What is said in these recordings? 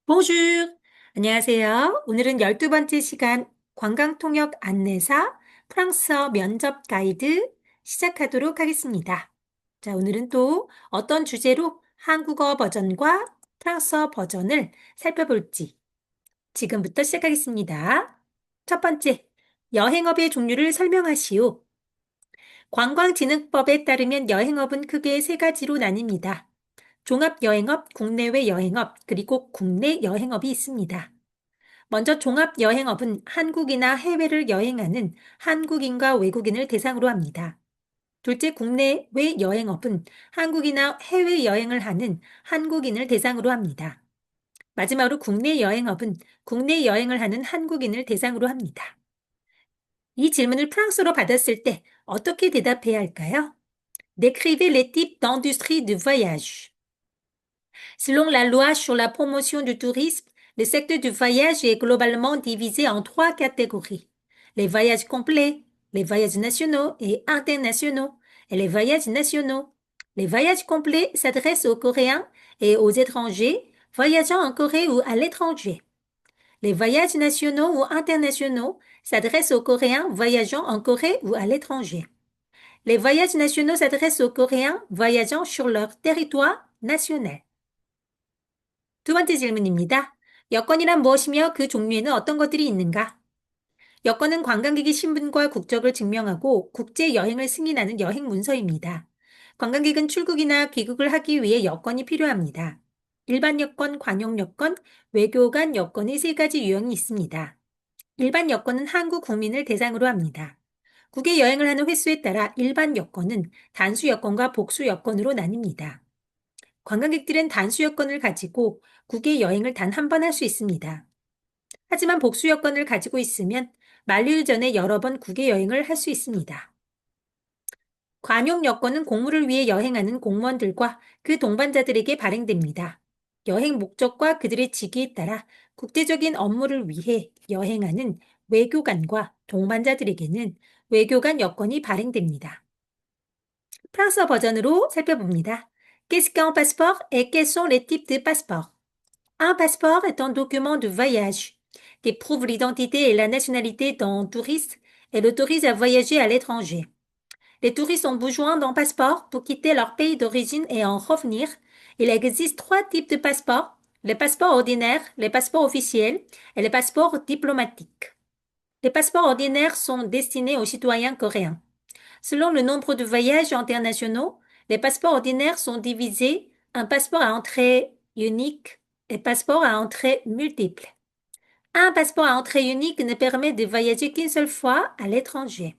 Bonjour. 안녕하세요. 오늘은 12번째 시간 관광통역 안내사 프랑스어 면접 가이드 시작하도록 하겠습니다. 자, 오늘은 또 어떤 주제로 한국어 버전과 프랑스어 버전을 살펴볼지 지금부터 시작하겠습니다. 첫 번째, 여행업의 종류를 설명하시오. 관광진흥법에 따르면 여행업은 크게 세 가지로 나뉩니다. 종합여행업, 국내외 여행업, 그리고 국내 여행업이 있습니다. 먼저 종합여행업은 한국이나 해외를 여행하는 한국인과 외국인을 대상으로 합니다. 둘째, 국내외 여행업은 한국이나 해외 여행을 하는 한국인을 대상으로 합니다. 마지막으로 국내 여행업은 국내 여행을 하는 한국인을 대상으로 합니다. 이 질문을 프랑스어로 받았을 때 어떻게 대답해야 할까요? Décrivez les types d'industrie de voyage. Selon la loi sur la promotion du tourisme, le secteur du voyage est globalement divisé en trois catégories. Les voyages complets, les voyages nationaux et internationaux, et les voyages nationaux. Les voyages complets s'adressent aux Coréens et aux étrangers voyageant en Corée ou à l'étranger. Les voyages nationaux ou internationaux s'adressent aux Coréens voyageant en Corée ou à l'étranger. Les voyages nationaux s'adressent aux Coréens voyageant sur leur territoire national. 두 번째 질문입니다. 여권이란 무엇이며 그 종류에는 어떤 것들이 있는가? 여권은 관광객의 신분과 국적을 증명하고 국제 여행을 승인하는 여행 문서입니다. 관광객은 출국이나 귀국을 하기 위해 여권이 필요합니다. 일반 여권, 관용 여권, 외교관 여권의 세 가지 유형이 있습니다. 일반 여권은 한국 국민을 대상으로 합니다. 국외 여행을 하는 횟수에 따라 일반 여권은 단수 여권과 복수 여권으로 나뉩니다. 관광객들은 단수 여권을 가지고 국외 여행을 단 한 번 할 수 있습니다. 하지만 복수 여권을 가지고 있으면 만료일 전에 여러 번 국외 여행을 할 수 있습니다. 관용 여권은 공무를 위해 여행하는 공무원들과 그 동반자들에게 발행됩니다. 여행 목적과 그들의 직위에 따라 국제적인 업무를 위해 여행하는 외교관과 동반자들에게는 외교관 여권이 발행됩니다. 프랑스어 버전으로 살펴봅니다. Qu'est-ce qu'un passeport et quels sont les types de passeports? Un passeport est un document de voyage qui prouve l'identité et la nationalité d'un touriste et l'autorise à voyager à l'étranger. Les touristes ont besoin d'un passeport pour quitter leur pays d'origine et en revenir. Il existe trois types de passeports, les passeports ordinaires, les passeports officiels et les passeports diplomatiques. Les passeports ordinaires sont destinés aux citoyens coréens. Selon le nombre de voyages internationaux, les passeports ordinaires sont divisés en passeports à entrée unique et passeports à entrée multiple. Un passeport à entrée unique ne permet de voyager qu'une seule fois à l'étranger.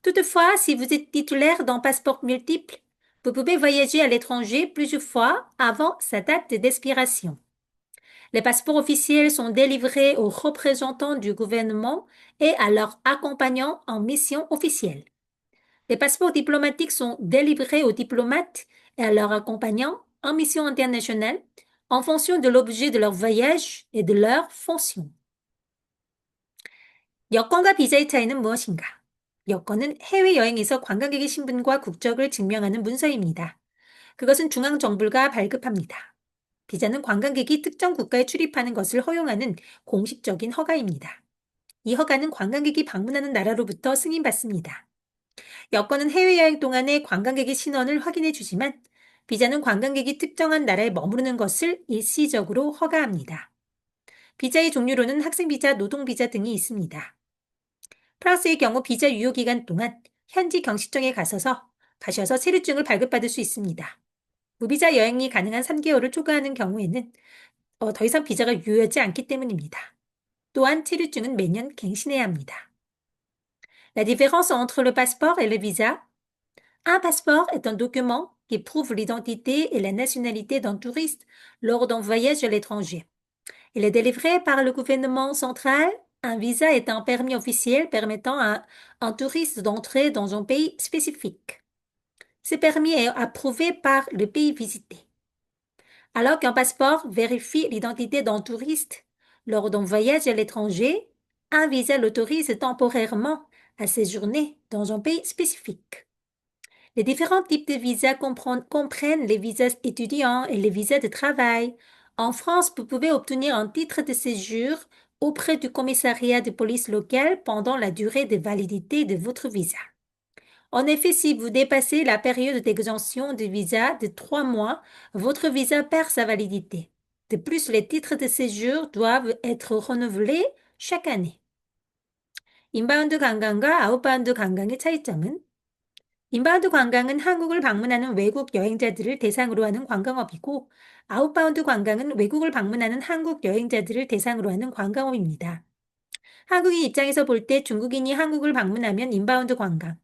Toutefois, si vous êtes titulaire d'un passeport multiple, vous pouvez voyager à l'étranger plusieurs fois avant sa date d'expiration. Les passeports officiels sont délivrés aux représentants du gouvernement et à leurs accompagnants en mission officielle. Les passeports diplomatiques sont délivrés aux diplomates et à leurs accompagnants en mission internationale en fonction de l'objet de leur voyage et de leur fonction. 여권과 비자의 차이는 무엇인가? 여권은 해외여행에서 관광객의 신분과 국적을 증명하는 문서입니다. 그것은 중앙정부가 발급합니다. 비자는 관광객이 특정 국가에 출입하는 것을 허용하는 공식적인 허가입니다. 이 허가는 관광객이 방문하는 나라로부터 승인받습니다. 여권은 해외여행 동안의 관광객의 신원을 확인해 주지만 비자는 관광객이 특정한 나라에 머무르는 것을 일시적으로 허가합니다. 비자의 종류로는 학생비자, 노동비자 등이 있습니다. 프랑스의 경우 비자 유효 기간 동안 현지 경시청에 가셔서 체류증을 발급받을 수 있습니다. 무비자 여행이 가능한 3개월을 초과하는 경우에는 더 이상 비자가 유효하지 않기 때문입니다. 또한 체류증은 매년 갱신해야 합니다. La différence entre le passeport et le visa. Un passeport est un document qui prouve l'identité et la nationalité d'un touriste lors d'un voyage à l'étranger. Il est délivré par le gouvernement central. Un visa est un permis officiel permettant à un touriste d'entrer dans un pays spécifique. Ce permis est approuvé par le pays visité. Alors qu'un passeport vérifie l'identité d'un touriste lors d'un voyage à l'étranger, un visa l'autorise temporairement à séjourner dans un pays spécifique. Les différents types de visas comprennent les visas étudiants et les visas de travail. En France, vous pouvez obtenir un titre de séjour auprès du commissariat de police local pendant la durée de validité de votre visa. En effet, si vous dépassez la période d'exemption de visa de 3 mois, votre visa perd sa validité. De plus, les titres de séjour doivent être renouvelés chaque année. 인바운드 관광과 아웃바운드 관광의 차이점은 인바운드 관광은 한국을 방문하는 외국 여행자들을 대상으로 하는 관광업이고 아웃바운드 관광은 외국을 방문하는 한국 여행자들을 대상으로 하는 관광업입니다. 한국인 입장에서 볼 때 중국인이 한국을 방문하면 인바운드 관광,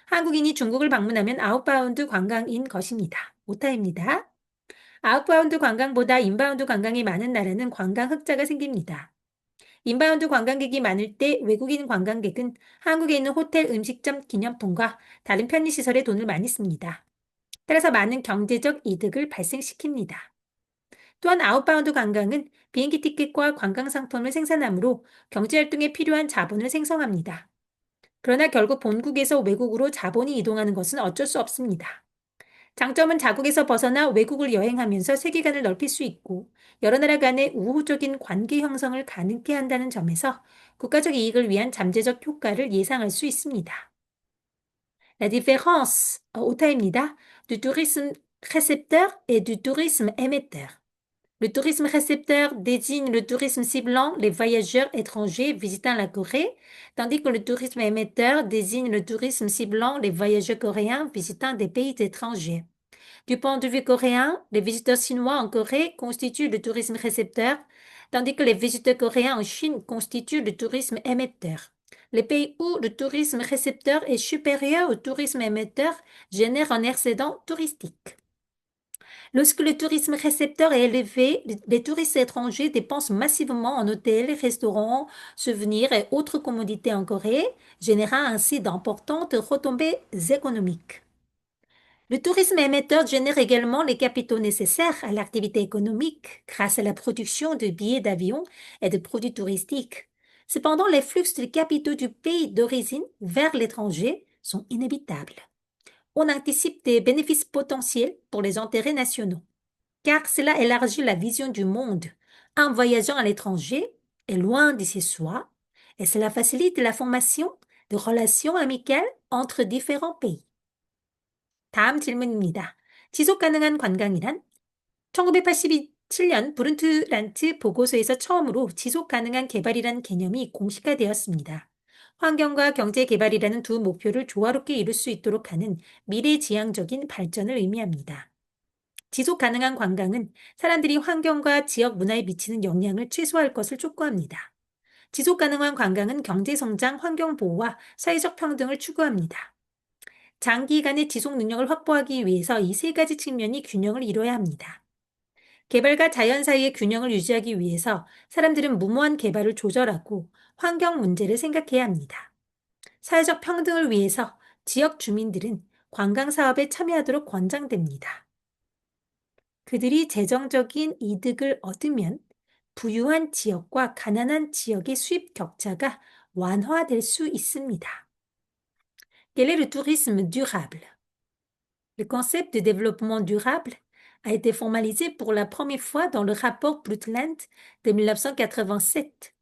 한국인이 중국을 방문하면 아웃바운드 관광인 것입니다. 오타입니다. 아웃바운드 관광보다 인바운드 관광이 많은 나라는 관광 흑자가 생깁니다. 인바운드 관광객이 많을 때 외국인 관광객은 한국에 있는 호텔 음식점 기념품과 다른 편의시설에 돈을 많이 씁니다. 따라서 많은 경제적 이득을 발생시킵니다. 또한 아웃바운드 관광은 비행기 티켓과 관광 상품을 생산하므로 경제활동에 필요한 자본을 생성합니다. 그러나 결국 본국에서 외국으로 자본이 이동하는 것은 어쩔 수 없습니다. 장점은 자국에서 벗어나 외국을 여행하면서 세계관을 넓힐 수 있고 여러 나라 간의 우호적인 관계 형성을 가능케 한다는 점에서 국가적 이익을 위한 잠재적 효과를 예상할 수 있습니다. La différence, 오타입니다. Du tourisme récepteur et du tourisme émetteur. Le tourisme récepteur désigne le tourisme ciblant les voyageurs étrangers visitant la Corée, tandis que le tourisme émetteur désigne le tourisme ciblant les voyageurs coréens visitant des pays étrangers. Du point de vue coréen, les visiteurs chinois en Corée constituent le tourisme récepteur, tandis que les visiteurs coréens en Chine constituent le tourisme émetteur. Les pays où le tourisme récepteur est supérieur au tourisme émetteur génèrent un excédent touristique. Lorsque le tourisme récepteur est élevé, les touristes étrangers dépensent massivement en hôtels, restaurants, souvenirs et autres commodités en Corée, générant ainsi d'importantes retombées économiques. Le tourisme émetteur génère également les capitaux nécessaires à l'activité économique grâce à la production de billets d'avion et de produits touristiques. Cependant, les flux de capitaux du pays d'origine vers l'étranger sont inévitables. On anticipe des bénéfices potentiels pour les intérêts nationaux, car cela élargit la vision du monde en voyageant à l'étranger et loin de chez soi, et cela facilite la formation de relations amicales entre différents pays. 다음 질문입니다. 지속 가능한 관광이란 1987년 브룬트란트 보고서에서 처음으로 지속 가능한 개발이란 개념이 공식화되었습니다. 환경과 경제 개발이라는 두 목표를 조화롭게 이룰 수 있도록 하는 미래지향적인 발전을 의미합니다. 지속 가능한 관광은 사람들이 환경과 지역 문화에 미치는 영향을 최소화할 것을 촉구합니다. 지속 가능한 관광은 경제 성장, 환경 보호와 사회적 평등을 추구합니다. 장기간의 지속 능력을 확보하기 위해서 이 세 가지 측면이 균형을 이뤄야 합니다. 개발과 자연 사이의 균형을 유지하기 위해서 사람들은 무모한 개발을 조절하고 환경 문제를 생각해야 합니다. 사회적 평등을 위해서 지역 주민들은 관광 사업에 참여하도록 권장됩니다. 그들이 재정적인 이득을 얻으면 부유한 지역과 가난한 지역의 수입 격차가 완화될 수 있습니다. Quel est le tourisme durable? Le concept de développement durable a été formalisé pour la première fois dans le rapport Brundtland de 1987.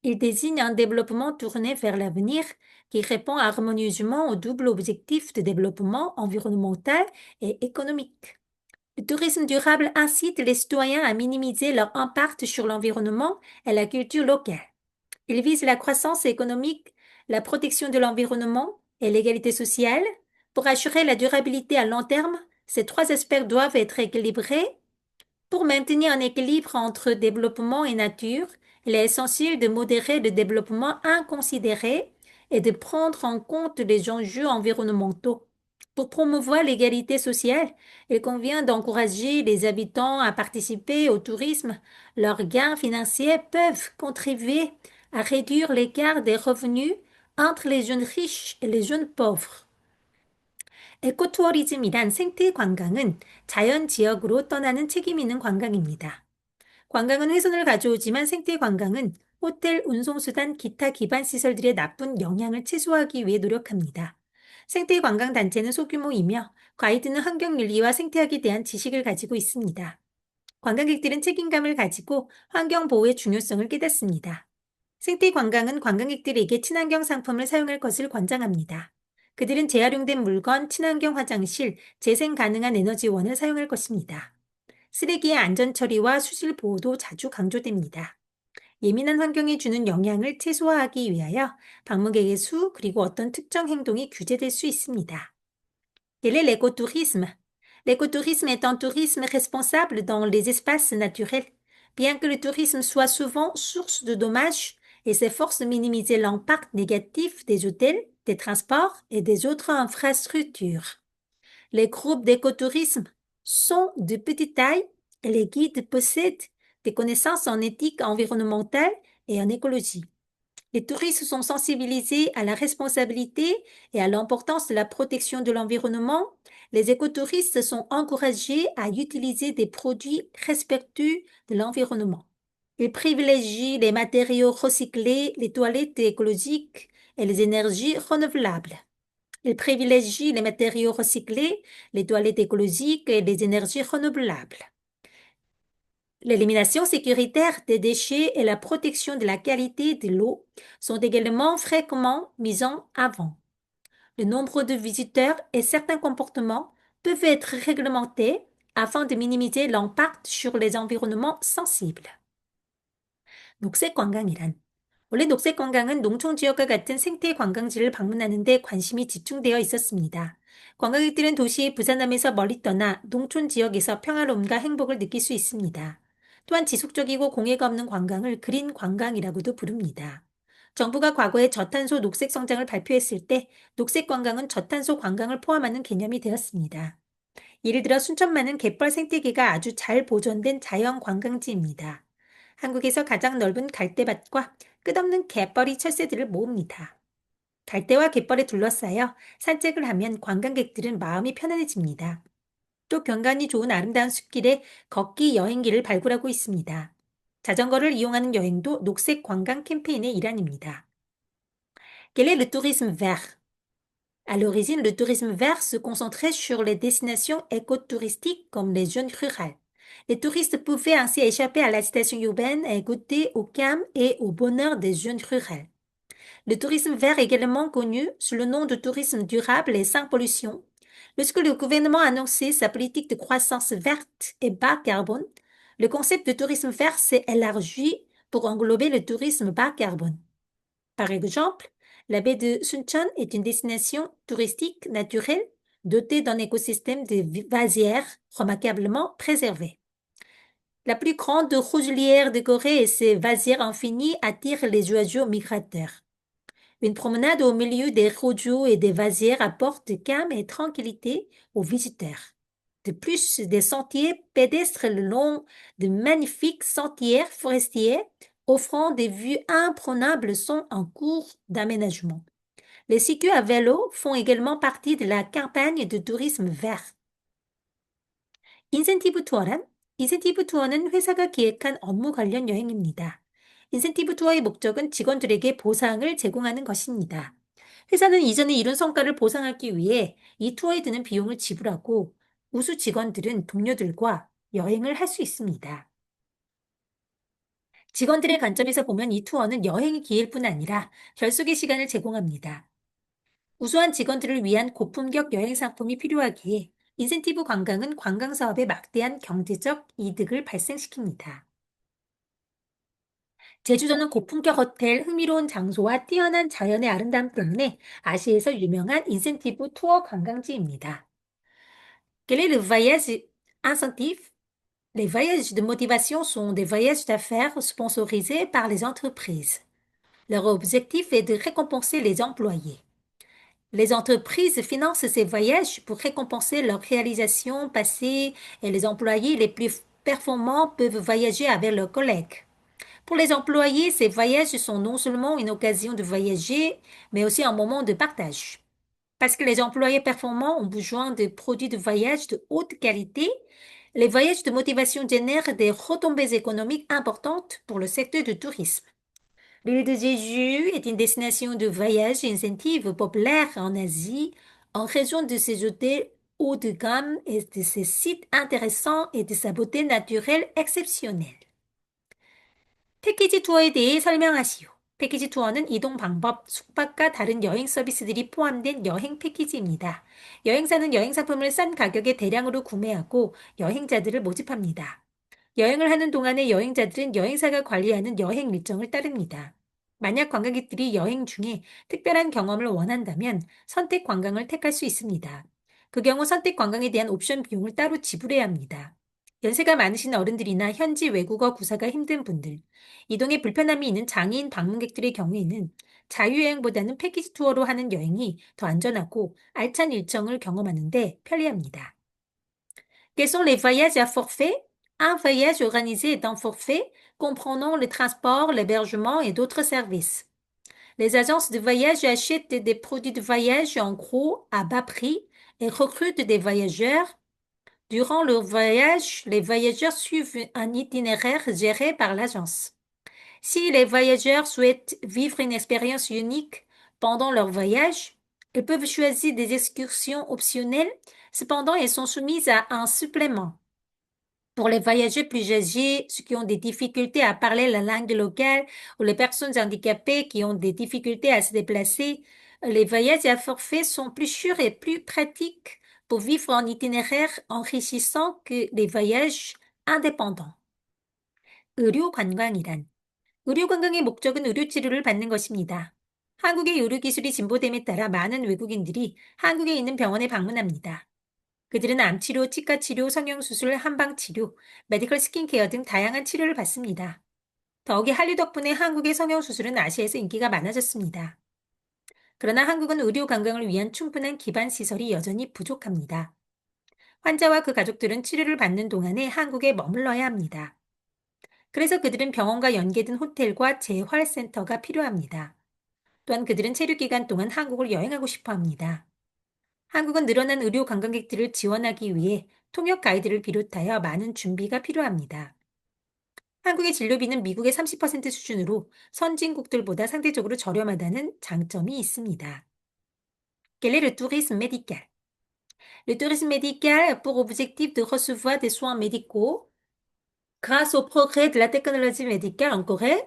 Il désigne un développement tourné vers l'avenir qui répond harmonieusement au double objectif de développement environnemental et économique. Le tourisme durable incite les citoyens à minimiser leur impact sur l'environnement et la culture locale. Il vise la croissance économique, la protection de l'environnement et l'égalité sociale. Pour assurer la durabilité à long terme, ces trois aspects doivent être équilibrés. Pour maintenir un équilibre entre développement et nature, il est essentiel de modérer le développement inconsidéré et de prendre en compte les enjeux environnementaux. Pour promouvoir l'égalité sociale, il convient d'encourager les habitants à participer au tourisme. Leurs gains financiers peuvent contribuer à réduire l'écart des revenus entre les jeunes riches et les jeunes pauvres. 에코투어리즘이란 생태 관광은 자연 지역으로 떠나는 책임 있는 관광입니다. 관광은 훼손을 가져오지만 생태 관광은 호텔, 운송수단, 기타 기반 시설들의 나쁜 영향을 최소화하기 위해 노력합니다. 생태 관광 단체는 소규모이며 가이드는 환경윤리와 생태학에 대한 지식을 가지고 있습니다. 관광객들은 책임감을 가지고 환경 보호의 중요성을 깨닫습니다. 생태 관광은 관광객들에게 친환경 상품을 사용할 것을 권장합니다. 그들은 재활용된 물건, 친환경 화장실, 재생 가능한 에너지원을 사용할 것입니다. 쓰레기의 안전 처리와 수질 보호도 자주 강조됩니다. 예민한 환경에 주는 영향을 최소화하기 위하여 방문객의 수 그리고 어떤 특정 행동이 규제될 수 있습니다. Quel est l'écotourisme? L'écotourisme est un tourisme responsable dans les espaces naturels. Bien que le tourisme soit souvent source de dommages et s'efforce de minimiser l'impact négatif des hôtels, des transports et des autres infrastructures. Les groupes d'écotourisme sont de petite taille et les guides possèdent des connaissances en éthique environnementale et en écologie. Les touristes sont sensibilisés à la responsabilité et à l'importance de la protection de l'environnement. Les écotouristes sont encouragés à utiliser des produits respectueux de l'environnement. Ils privilégient les matériaux recyclés, les toilettes écologiques et les énergies renouvelables. Ils privilégient les matériaux recyclés, les toilettes écologiques et les énergies renouvelables. L'élimination sécuritaire des déchets et la protection de la qualité de l'eau sont également fréquemment mises en avant. Le nombre de visiteurs et certains comportements peuvent être réglementés afin de minimiser l'impact sur les environnements sensibles. 녹색 관광이란 원래 녹색 관광은 농촌 지역과 같은 생태 관광지를 방문하는 데 관심이 집중되어 있었습니다. 관광객들은 도시의 부산함에서 멀리 떠나 농촌 지역에서 평화로움과 행복을 느낄 수 있습니다. 또한 지속적이고 공해가 없는 관광을 그린 관광이라고도 부릅니다. 정부가 과거에 저탄소 녹색 성장을 발표했을 때 녹색 관광은 저탄소 관광을 포함하는 개념이 되었습니다. 예를 들어 순천만은 갯벌 생태계가 아주 잘 보존된 자연 관광지입니다. 한국에서 가장 넓은 갈대밭과 끝없는 갯벌이 철새들을 모읍니다. 갈대와 갯벌에 둘러싸여 산책을 하면 관광객들은 마음이 편안해집니다. 또 경관이 좋은 아름다운 숲길에 걷기 여행기를 발굴하고 있습니다. 자전거를 이용하는 여행도 녹색 관광 캠페인의 일환입니다. Quel est le tourisme vert? À l'origine, le tourisme vert se concentrait sur les destinations écotouristiques comme les zones rurales. Les touristes pouvaient ainsi échapper à l'agitation urbaine et goûter au calme et au bonheur des zones rurales. Le tourisme vert est également connu sous le nom de tourisme durable et sans pollution. Lorsque le gouvernement a annoncé sa politique de croissance verte et bas carbone, le concept de tourisme vert s'est élargi pour englober le tourisme bas carbone. Par exemple, la baie de Suncheon est une destination touristique naturelle dotée d'un écosystème de vasières remarquablement préservé. La plus grande roselière de Corée et ses vasières infinies attirent les oiseaux migrateurs. Une promenade au milieu des roseaux et des vasières apporte calme et tranquillité aux visiteurs. De plus, des sentiers pédestres le long de magnifiques sentiers forestiers offrant des vues imprenables sont en cours d'aménagement. Les circuits à vélo font également partie de la campagne de tourisme vert. 인센티브 투어란? 인센티브 투어는 회사가 기획한 업무 관련 여행입니다. 인센티브 투어의 목적은 직원들에게 보상을 제공하는 것입니다. 회사는 이전에 이룬 성과를 보상하기 위해 이 투어에 드는 비용을 지불하고 우수 직원들은 동료들과 여행을 할 수 있습니다. 직원들의 관점에서 보면 이 투어는 여행의 기회일 뿐 아니라 결속의 시간을 제공합니다. 우수한 직원들을 위한 고품격 여행 상품이 필요하기에 인센티브 관광은 관광 사업에 막대한 경제적 이득을 발생시킵니다. 제주도는 고품격 호텔, 흥미로운 장소와 뛰어난 자연의 아름다움 때문에 아시아에서 유명한 인센티브 투어 관광지입니다. Quel est le voyage incentive? Les voyages de motivation sont des voyages d'affaires sponsorisés par les entreprises. Leur objectif est de récompenser les employés. Les entreprises financent ces voyages pour récompenser leur réalisation passée et les employés les plus performants peuvent voyager avec leurs collègues. Pour les employés, ces voyages sont non seulement une occasion de voyager, mais aussi un moment de partage. Parce que les employés performants ont besoin de produits de voyage de haute qualité, les voyages de motivation génèrent des retombées économiques importantes pour le secteur du tourisme. L'île de Jeju est une destination de voyage incentive populaire en Asie en raison de ses hôtels haut de gamme et de ses sites intéressants et de sa beauté naturelle exceptionnelle. 패키지 투어에 대해 설명하시오. 패키지 투어는 이동 방법, 숙박과 다른 여행 서비스들이 포함된 여행 패키지입니다. 여행사는 여행 상품을 싼 가격에 대량으로 구매하고 여행자들을 모집합니다. 여행을 하는 동안에 여행자들은 여행사가 관리하는 여행 일정을 따릅니다. 만약 관광객들이 여행 중에 특별한 경험을 원한다면 선택 관광을 택할 수 있습니다. 그 경우 선택 관광에 대한 옵션 비용을 따로 지불해야 합니다. 연세가 많으신 어른들이나 현지 외국어 구사가 힘든 분들, 이동에 불편함이 있는 장애인 방문객들의 경우에는 자유여행보다는 패키지 투어로 하는 여행이 더 안전하고 알찬 일정을 경험하는 데 편리합니다. Quels sont les voyages à forfait? Un voyage organisé est un forfait comprenant le transport, l'hébergement et d'autres services. Les agences de voyage achètent des produits de voyage en gros à bas prix et recrutent des voyageurs. Durant leur voyage, les voyageurs suivent un itinéraire géré par l'agence. Si les voyageurs souhaitent vivre une expérience unique pendant leur voyage, ils peuvent choisir des excursions optionnelles, cependant elles sont soumises à un supplément. Pour les voyageurs plus âgés, ceux qui ont des difficultés à parler la langue locale ou les personnes handicapées qui ont des difficultés à se déplacer, les voyages à forfait sont plus sûrs et plus pratiques pour vivre un itinéraire enrichissant que les voyages indépendants. 의료 관광이란 의료 관광의 목적은 의료 치료를 받는 것입니다. 한국의 의료 기술이 진보됨에 따라 많은 외국인들이 한국에 있는 병원에 방문합니다. 그들은 암치료, 치과치료, 성형수술, 한방치료, 메디컬 스킨케어 등 다양한 치료를 받습니다. 더욱이 한류 덕분에 한국의 성형수술은 아시아에서 인기가 많아졌습니다. 그러나 한국은 의료 관광을 위한 충분한 기반 시설이 여전히 부족합니다. 환자와 그 가족들은 치료를 받는 동안에 한국에 머물러야 합니다. 그래서 그들은 병원과 연계된 호텔과 재활센터가 필요합니다. 또한 그들은 체류 기간 동안 한국을 여행하고 싶어 합니다. 한국은 늘어난 의료 관광객들을 지원하기 위해 통역 가이드를 비롯하여 많은 준비가 필요합니다. 한국의 진료비는 미국의 30% 수준으로 선진국들보다 상대적으로 저렴하다는 장점이 있습니다. Quel est le tourisme médical? Le tourisme médical a pour objectif de recevoir des soins médicaux. Grâce au progrès de la technologie médicale en Corée,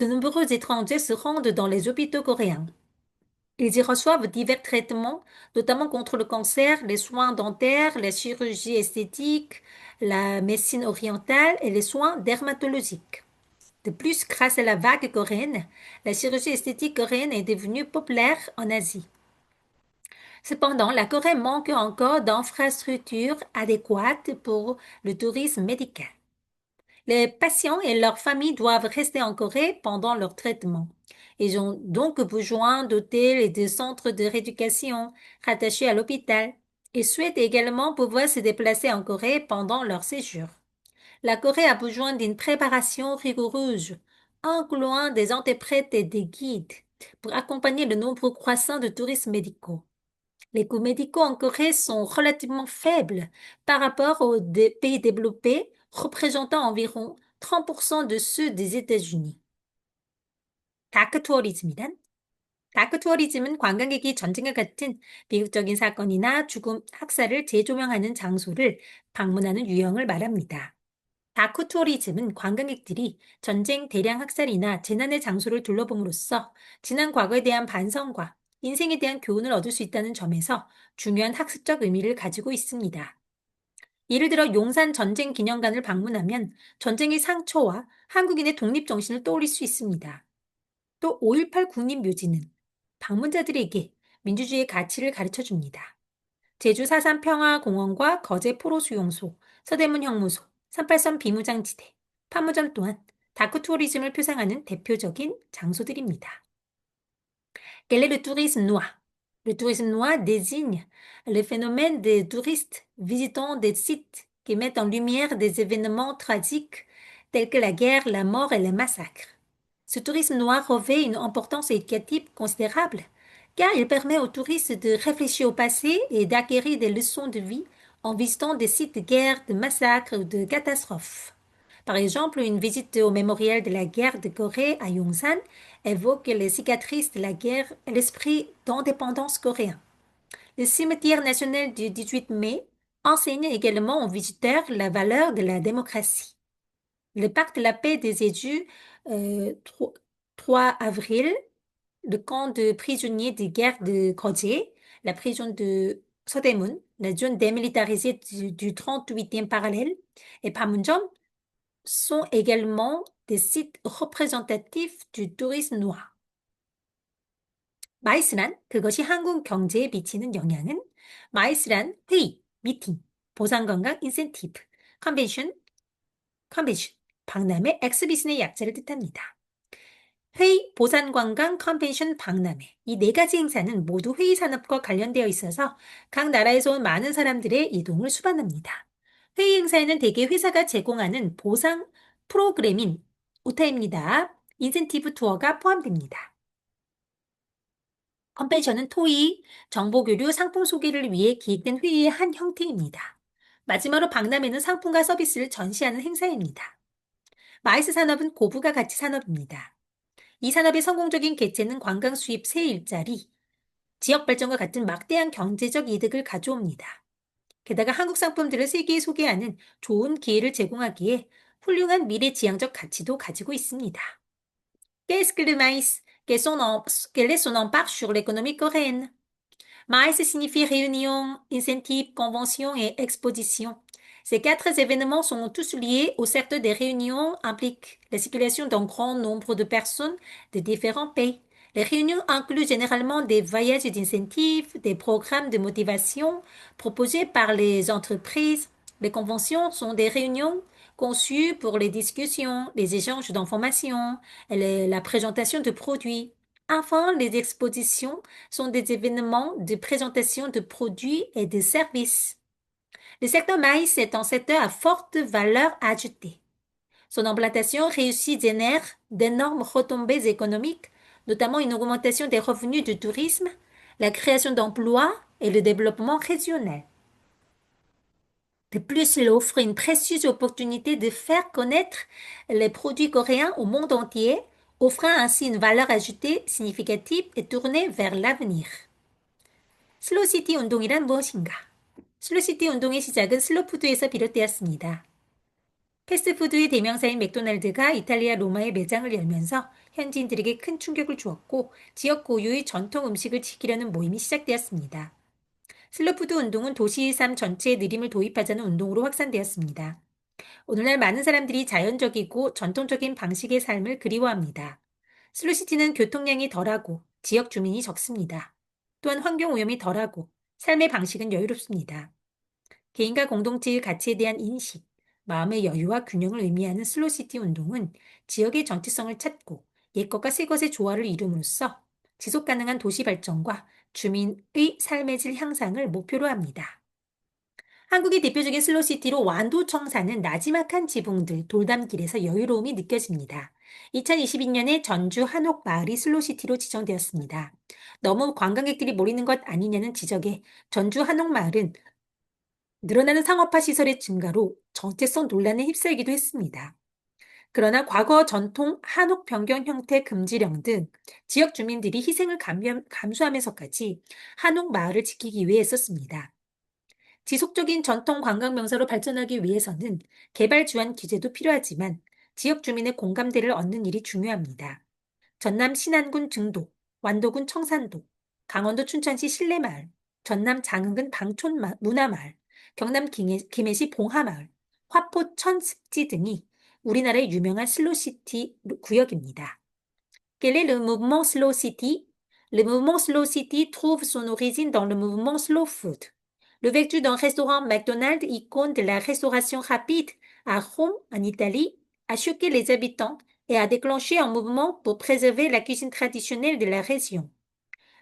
de nombreux étrangers se rendent dans les hôpitaux coréens. Ils y reçoivent divers traitements, notamment contre le cancer, les soins dentaires, la chirurgie esthétique, la médecine orientale et les soins dermatologiques. De plus, grâce à la vague coréenne, la chirurgie esthétique coréenne est devenue populaire en Asie. Cependant, la Corée manque encore d'infrastructures adéquates pour le tourisme médical. Les patients et leurs familles doivent rester en Corée pendant leur traitement. Ils ont donc besoin d'hôtels et de centres de rééducation rattachés à l'hôpital. Ils souhaitent également pouvoir se déplacer en Corée pendant leur séjour. La Corée a besoin d'une préparation rigoureuse, incluant des interprètes et des guides, pour accompagner le nombre croissant de touristes médicaux. Les coûts médicaux en Corée sont relativement faibles par rapport aux pays développés, représentant environ 30% de ceux des États-Unis. 다크 투어리즘이란? 다크 투어리즘은 관광객이 전쟁과 같은 비극적인 사건이나 죽음, 학살을 재조명하는 장소를 방문하는 유형을 말합니다. 다크 투어리즘은 관광객들이 전쟁, 대량 학살이나 재난의 장소를 둘러봄으로써 지난 과거에 대한 반성과 인생에 대한 교훈을 얻을 수 있다는 점에서 중요한 학습적 의미를 가지고 있습니다. 예를 들어 용산 전쟁 기념관을 방문하면 전쟁의 상처와 한국인의 독립정신을 떠올릴 수 있습니다. 또 5.18 국립묘지는 방문자들에게 민주주의의 가치를 가르쳐 줍니다. 제주 4.3 평화공원과 거제 포로수용소, 서대문 형무소, 383 비무장지대, 판무점 또한 다크 투어리즘을 표상하는 대표적인 장소들입니다. Quel est le tourisme noir? Le tourisme noir désigne le phénomène des touristes visitant des sites qui mettent en lumière des événements tragiques tels que la guerre, la mort et les massacres. Ce tourisme noir revêt une importance éducative considérable car il permet aux touristes de réfléchir au passé et d'acquérir des leçons de vie en visitant des sites de guerre, de massacres ou de catastrophes. Par exemple, une visite au mémorial de la guerre de Corée à Yongsan évoque les cicatrices de la guerre et l'esprit d'indépendance coréen. Le cimetière national du 18 mai enseigne également aux visiteurs la valeur de la démocratie. Le parc de la paix des Édus, 3 avril, le camp de prisonniers de guerre de Koje, la prison de Sodaemun, la zone démilitarisée du 38e parallèle, et Panmunjom sont également des sites représentatifs du tourisme noir. 마이스란 그것이 한국 경제에 미치는 영향은 마이스란 회의, 미팅, 보상건강 인센티브, 컨벤션, 박람회, 엑스비션의 약자를 뜻합니다. 회의, 보상관광, 컨벤션, 박람회 이 네 가지 행사는 모두 회의 산업과 관련되어 있어서 각 나라에서 온 많은 사람들의 이동을 수반합니다. 회의 행사에는 대개 회사가 제공하는 보상 프로그램인 오타입니다. 인센티브 투어가 포함됩니다. 컨벤션은 토의, 정보교류, 상품 소개를 위해 기획된 회의의 한 형태입니다. 마지막으로 박람회는 상품과 서비스를 전시하는 행사입니다. 마이스 산업은 고부가 가치 산업입니다. 이 산업의 성공적인 개체는 관광 수입, 새 일자리, 지역 발전과 같은 막대한 경제적 이득을 가져옵니다. 게다가 한국 상품들을 세계에 소개하는 좋은 기회를 제공하기에 훌륭한 미래지향적 가치도 가지고 있습니다. Qu'est-ce que le maïs? Quel est son impact sur l'économie coréenne? MAIS signifie réunion, incentive, convention et exposition. Ces quatre événements sont tous liés au secteur des réunions, impliquent la circulation d'un grand nombre de personnes de différents pays. Les réunions incluent généralement des voyages d'incentive, des programmes de motivation proposés par les entreprises. Les conventions sont des réunions conçues pour les discussions, les échanges d'informations et la présentation de produits. Enfin, les expositions sont des événements de présentation de produits et de services. Le secteur maïs est un secteur à forte valeur ajoutée. Son implantation réussie génère d'énormes retombées économiques, notamment une augmentation des revenus du tourisme, la création d'emplois et le développement régional. De plus, il offre une précieuse opportunité de faire connaître les produits coréens au monde entier, offrant ainsi une valeur ajoutée significative et tournée vers l'avenir. 슬로시티 운동이란 무엇인가? 슬로시티 운동의 시작은 슬로푸드에서 비롯되었습니다. 패스트푸드의 대명사인 맥도날드가 이탈리아 로마에 매장을 열면서 현지인들에게 큰 충격을 주었고 지역 고유의 전통 음식을 지키려는 모임이 시작되었습니다. 슬로푸드 운동은 도시의 삶 전체에 느림을 도입하자는 운동으로 확산되었습니다. 오늘날 많은 사람들이 자연적이고 전통적인 방식의 삶을 그리워합니다. 슬로시티는 교통량이 덜하고 지역 주민이 적습니다. 또한 환경 오염이 덜하고 삶의 방식은 여유롭습니다. 개인과 공동체의 가치에 대한 인식, 마음의 여유와 균형을 의미하는 슬로시티 운동은 지역의 정체성을 찾고 옛것과 새것의 조화를 이룸으로써 지속가능한 도시 발전과 주민의 삶의 질 향상을 목표로 합니다. 한국의 대표적인 슬로시티로 완도청사는 나지막한 지붕들, 돌담길에서 여유로움이 느껴집니다. 2022년에 전주 한옥마을이 슬로시티로 지정되었습니다. 너무 관광객들이 몰리는 것 아니냐는 지적에 전주 한옥마을은 늘어나는 상업화 시설의 증가로 정체성 논란에 휩싸이기도 했습니다. 그러나 과거 전통 한옥 변경 형태 금지령 등 지역 주민들이 희생을 감수하면서까지 한옥 마을을 지키기 위해 했었습니다. 지속적인 전통 관광 명소로 발전하기 위해서는 개발 주안 규제도 필요하지만 지역 주민의 공감대를 얻는 일이 중요합니다. 전남 신안군 증도, 완도군 청산도, 강원도 춘천시 신례마을, 전남 장흥군 방촌 문화마을, 경남 김해시 봉하마을, 화포 천습지 등이 우리나라의 유명한 슬로시티 구역입니다. Quel est le mouvement Slow City? Le mouvement Slow City trouve son origine dans le mouvement Slow Food. Le vertu d'un restaurant McDonald's, icône de la restauration rapide à Rome, en Italie, a choqué les habitants et a déclenché un mouvement pour préserver la cuisine traditionnelle de la région.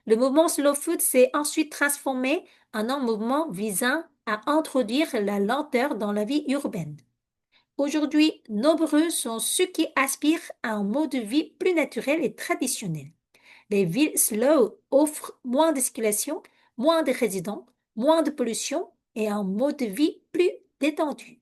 Le mouvement Slow Food s'est ensuite transformé en un mouvement visant à introduire la lenteur dans la vie urbaine. Aujourd'hui, nombreux sont ceux qui aspirent à un mode de vie plus naturel et traditionnel. Les villes slow offrent moins de circulation, moins de résidents, moins de pollution et un mode de vie plus détendu.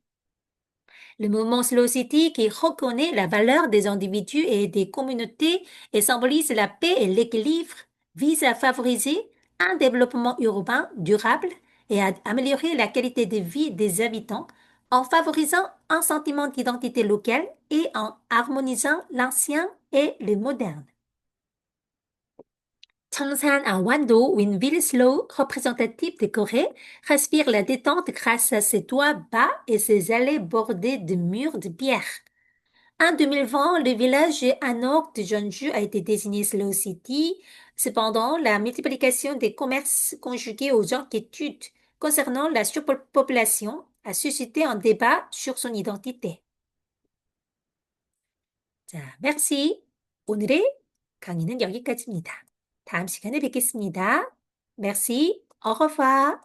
Le mouvement Slow City, qui reconnaît la valeur des individus et des communautés et symbolise la paix et l'équilibre, vise à favoriser un développement urbain durable et à améliorer la qualité de vie des habitants en favorisant un sentiment d'identité locale et en harmonisant l'ancien et le moderne. Cheongsan à Wando, une ville slow représentative de Corée, respire la détente grâce à ses toits bas et ses allées bordées de murs de pierre. En 2020, le village à nord de Jeonju a été désigné Slow City. Cependant, la multiplication des commerces conjuguée aux inquiétudes concernant la surpopulation a suscité un débat sur son identité. 자, merci. 오늘의 강의는 여기까지입니다. 다음 시간에 뵙겠습니다. Merci. Au revoir.